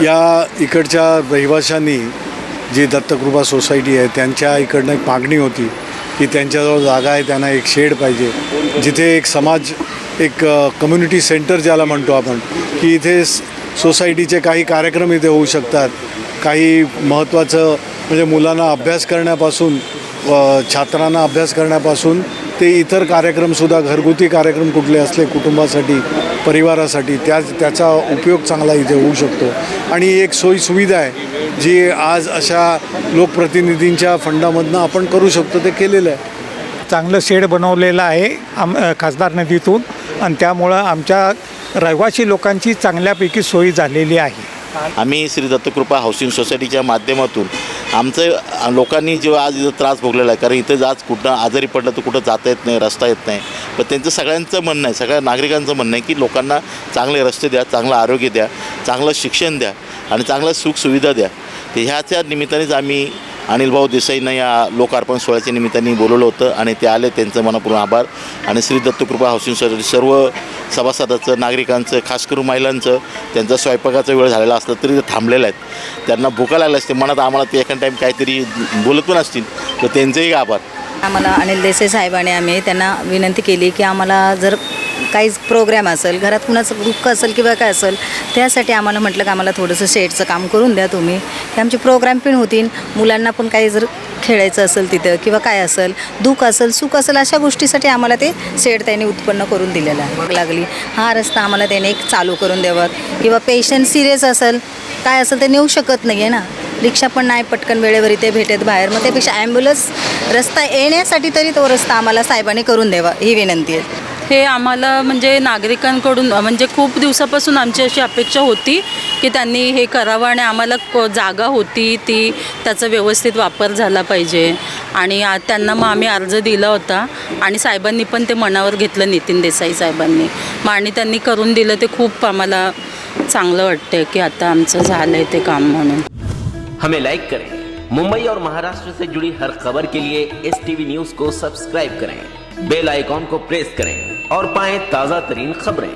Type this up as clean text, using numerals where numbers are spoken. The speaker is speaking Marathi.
या इकडच्या रहिवाशांनी जी दत्तकृपा सोसायटी आहे त्यांच्या इकडनं एक मागणी होती की त्यांच्याजवळ जागा आहे, त्यांना एक शेड पाहिजे जिथे एक समाज, एक कम्युनिटी सेंटर ज्याला म्हणतो आपण, की इथे सोसायटीचे काही कार्यक्रम इथे होऊ शकतात. काही महत्त्वाचं म्हणजे मुलांना अभ्यास करण्यापासून, छात्रांना अभ्यास करण्यापासून ते इतर कार्यक्रमसुद्धा, घरगुती कार्यक्रम कुठले असले कुटुंबासाठी, परिवारासाठी, त्याचा उपयोग चांगला इथे होऊ शकतो. आणि एक सोयीसुविधा आहे जी आज अशा लोकप्रतिनिधींच्या फंडामधनं आपण करू शकतो, ते केलेलं आहे. चांगलं शेड बनवलेलं आहे खासदार निधीतून, आणि त्यामुळं आमच्या रहिवासी लोकांची चांगल्यापैकी सोयी झालेली आहे. आम्ही श्री दत्तकृपा हाऊसिंग सोसायटीच्या माध्यमातून आमचं लोकांनी जो आज इथं त्रास भोगलेला आहे, कारण इथं आज कुठं आजारी पडलं तर कुठं जाता येत नाही, रस्ता येत नाही, पण त्यांचं सगळ्यांचं म्हणणं आहे, सगळ्या नागरिकांचं म्हणणं आहे की लोकांना चांगले रस्ते द्या, चांगलं आरोग्य द्या, चांगलं शिक्षण द्या आणि चांगल्या सुखसुविधा द्या. तर ह्याच्या निमित्तानेच आम्ही अनिल भाऊ देसाईंना या लोकार्पण सोहळ्याच्या निमित्ताने बोलवलं होतं आणि ते आले. त्यांचं मनपूर्ण आभार. आणि श्री दत्तकृपा हाऊसिंग सोसायटी सर्व सभासदाचं, नागरिकांचं, खास करून महिलांचं, त्यांचा स्वयंपाकाचा वेळ झालेला असला तरी ते थांबलेलं आहेत. त्यांना भुका लागल्या असते मनात, आम्हाला ते एखाद टाईम काहीतरी बोलत पण असतील, तर त्यांचंही आभार. आम्हाला अनिल देसाई साहेबांनी आम्ही त्यांना विनंती केली की आम्हाला जर काहीच प्रोग्राम असेल, घरात कुणाचं दुःख असेल किंवा काय असेल, त्यासाठी आम्हाला म्हटलं की आम्हाला थोडंसं शेडचं काम करून द्या तुम्ही, की आमचे प्रोग्राम पण होतील, मुलांना पण काही जर खेळायचं असेल तिथं किंवा काय असेल, दुःख असेल, सुख असेल, अशा गोष्टीसाठी आम्हाला ते शेड त्यांनी उत्पन्न करून दिलेलं आहे. लागली हा रस्ता आम्हाला त्याने एक चालू करून द्यावा, किंवा पेशंट सिरियस असेल, काय असेल ते नेऊ शकत नाही आहे ना, रिक्षा पण नाही पटकन वेळेवर इथे भेटत बाहेर, मग त्यापेक्षा ॲम्ब्युलन्स रस्ता येण्यासाठी तरी तो रस्ता आम्हाला साहेबांनी करून द्यावा ही विनंती आहे. हे आम्हाला म्हणजे नागरिकांकडून म्हणजे खूप दिवसापासून आमची अशी अपेक्षा होती की त्यांनी हे करावं आणि आम्हाला जागा होती ती त्याचा व्यवस्थित वापर झाला पाहिजे. आणि त्यांना मग आम्ही अर्ज दिला होता आणि साहेबांनी पण ते मनावर घेतलं, नितीन देसाई साहेबांनी मग, आणि त्यांनी करून दिलं. ते खूप आम्हाला चांगलं वाटतं की आता आमचं झालं आहे ते काम म्हणून. हमें लाइक करें, मुंबई और महाराष्ट्र से जुड़ी हर खबर के लिए STV न्यूज़ को सब्सक्राइब करें, बेल आइकॉन को प्रेस करें और पाएं ताज़ा तरीन खबरें.